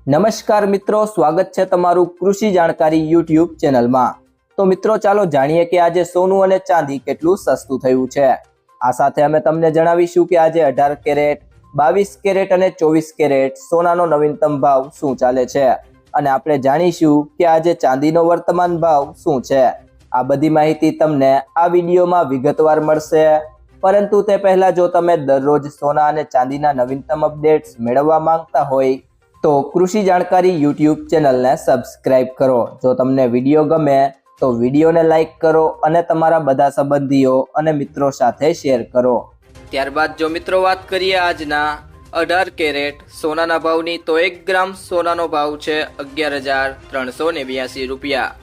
નમસ્કાર મિત્રો, સ્વાગત છે તમારું કૃષિ જાણકારી યુટ્યુબ ચેનલમાં। તો મિત્રો ચાલો જાણીએ કે આજે સોનું અને ચાંદી કેટલું સસ્તું થયું છે। આ સાથે અમે તમને જણાવીશું કે આજે 18 કેરેટ, 22 કેરેટ અને 24 કેરેટ સોનાનો નવીનતમ ભાવ શું ચાલે છે અને આપણે જાણીશું કે આજે ચાંદીનો વર્તમાન ભાવ શું છે। આ બધી માહિતી તમને આ વિડીયોમાં વિગતવાર મળશે, પરંતુ તે પહેલા જો તમે દરરોજ સોના અને ચાંદીના નવીનતમ અપડેટ્સ મેળવવા માંગતા હોય તો કૃષિ જાણકારી યુટ્યુબ ચેનલને સબસ્ક્રાઇબ કરો। જો તમને વિડીયો ગમે તો વિડીયોને લાઈક કરો અને તમારા બધા સંબંધીઓ અને મિત્રો સાથે શેર કરો। ત્યારબાદ જો મિત્રો વાત કરીએ આજના 18 કેરેટ સોનાના ભાવની, તો 1 ગ્રામ સોનાનો ભાવ છે 11,382 રૂપિયા।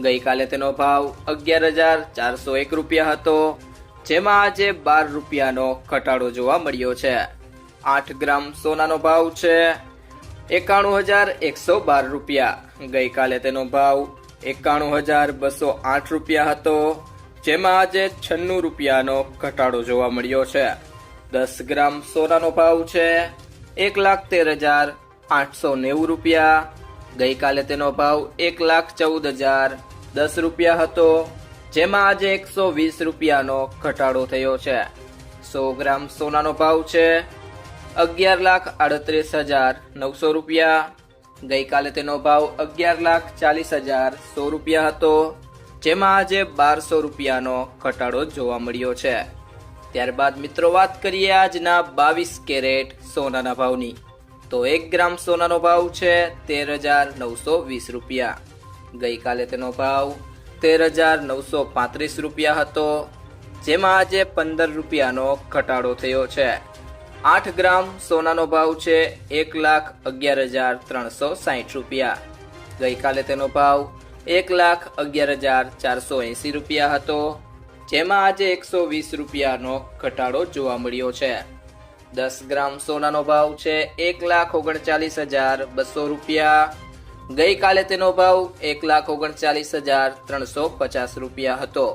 ગઈકાલે તેનો ભાવ 11,401 રૂપિયા હતો, જેમાં આજે 12 રૂપિયાનો ઘટાડો જોવા મળ્યો છે। 8 ગ્રામ સોનાનો ભાવ છે 91,112 રૂપિયા। ગઈકાલે તેનો ભાવ 91,208 રૂપિયા હતો, જેમાં આજે 96 રૂપિયાનો ઘટાડો જોવા મળ્યો છે। 10 ગ્રામ સોનાનો ભાવ છે 1,13,890 રૂપિયા। ગઈકાલે તેનો ભાવ 1,14,010 રૂપિયા હતો, જેમાં આજે 120 રૂપિયાનો ઘટાડો થયો છે। 100 ગ્રામ સોનાનો ભાવ છે 11,38,900 રૂપિયા। ગઈકાલે તેનો ભાવ 11,40,100 રૂપિયા હતો, જેમાં આજે 1200 રૂપિયાનો ઘટાડો જોવા મળ્યો છે। ત્યારબાદ મિત્રો વાત કરીએ આજના 22 કેરેટ સોનાના ભાવની, તો 1 ગ્રામ સોનાનો ભાવ છે 13,920 રૂપિયા। ગઈકાલે તેનો ભાવ 13,935 રૂપિયા હતો, જેમાં આજે 15 રૂપિયાનો ઘટાડો થયો છે। 8 ગ્રામ સોનાનો ભાવ છે 1,11,360 રૂપિયા। ગઈકાલે તેનો ભાવ 1,11,480 રૂપિયા હતો, જેમાં આજે 120 રૂપિયાનો ઘટાડો જોવા મળ્યો છે। 10 ગ્રામ સોનાનો ભાવ છે 1,39,200 રૂપિયા। ગઈકાલે તેનો ભાવ 1,39,350 રૂપિયા હતો,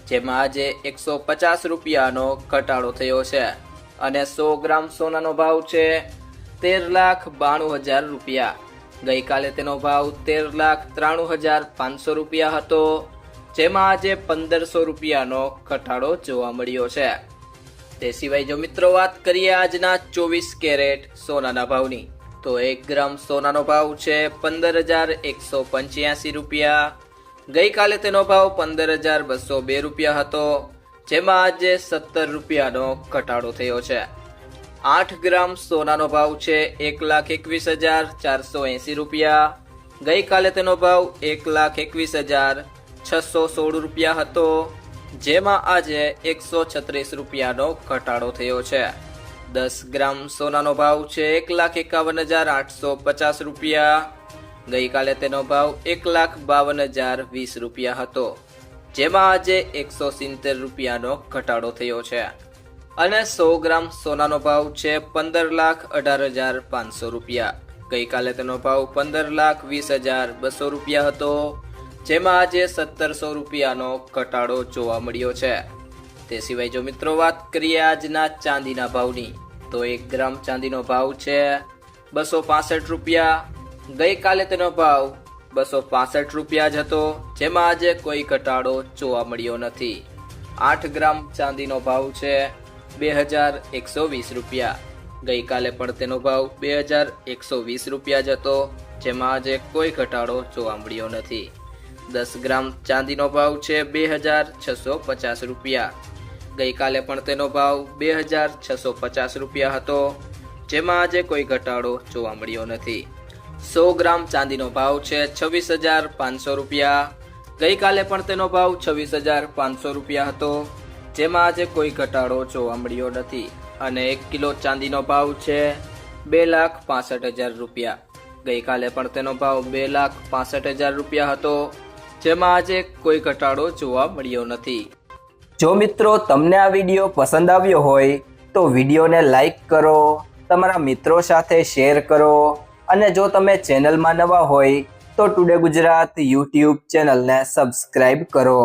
જેમાં આજે 150 રૂપિયાનો ઘટાડો થયો છે। અને 100 ગ્રામ સોનાનો ભાવ છે 13,92,000 રૂપિયા। ગઈકાલે તેનો ભાવ 13,93,500 રૂપિયા હતો, જેમાં આજે 1500 રૂપિયાનો ઘટાડો જોવા મળ્યો છે। તે સિવાય જો મિત્રો વાત કરીએ આજના 24 કેરેટ સોનાના ભાવની, તો 1 ગ્રામ સોનાનો ભાવ છે 15,185 રૂપિયા। ગઈકાલે તેનો ભાવ 15,202 રૂપિયા હતો, જેમાં આજે 17 રૂપિયાનો ઘટાડો થયો છે। 8 ગ્રામ સોનાનો ભાવ છે 1,21,480 રૂપિયા। ગઈકાલે તેનો ભાવ 1,21,616 રૂપિયા હતો, જેમાં આજે 136 રૂપિયાનો ઘટાડો થયો છે। 10 ગ્રામ સોનાનો ભાવ છે 1,51,850 રૂપિયા। ગઈકાલે તેનો ભાવ 1,52,020 રૂપિયા હતો, જેમાં આજે 170 રૂપિયાનો ઘટાડો થયો છે। અને 100 ગ્રામ સોનાનો ભાવ છે 15,18,500 રૂપિયા। ગઈકાલે તેનો ભાવ 15,20,200 રૂપિયા હતો, જેમાં આજે 1700 રૂપિયાનો ઘટાડો જોવા મળ્યો છે। તે સિવાય જો મિત્રો વાત કરીએ આજના ચાંદીના ભાવની, તો 1 ગ્રામ ચાંદીનો ભાવ છે 265 રૂપિયા। ગઈકાલે તેનો ભાવ 265 રૂપિયા જ હતો, જેમાં આજે કોઈ ઘટાડો જોવા મળ્યો નથી। 8 ગ્રામ ચાંદીનો ભાવ છે 2,120 રૂપિયા। ગઈકાલે પણ તેનો ભાવ 2,120 રૂપિયા જ હતો, જેમાં આજે કોઈ ઘટાડો જોવા મળ્યો નથી। 10 ગ્રામ ચાંદીનો ભાવ છે 2,650 રૂપિયા। ગઈકાલે પણ તેનો ભાવ 2,650 રૂપિયા હતો, જેમાં આજે કોઈ ઘટાડો જોવા મળ્યો નથી। 100 ગ્રામ ચાંદીનો ભાવ છે 26,500 રૂપિયા। ગઈકાલે પણ તેનો ભાવ 26,500 રૂપિયા હતો, જેમાં આજે કોઈ ઘટાડો જોવા મળ્યો નથી। અને 1 કિલો ચાંદીનો ભાવ છે 2,65,000 રૂપિયા। ગઈકાલે પણ તેનો ભાવ 2,65,000 રૂપિયા હતો, જેમાં આજે કોઈ ઘટાડો જોવા મળ્યો નથી। જો મિત્રો તમને આ વિડીયો પસંદ આવ્યો હોય તો વિડીયોને લાઈક કરો, તમારા મિત્રો સાથે શેર કરો, અને જો તમે ચેનલમાં નવા હોય તો ટુડે ગુજરાત યુટ્યુબ ચેનલને સબસ્ક્રાઇબ કરો।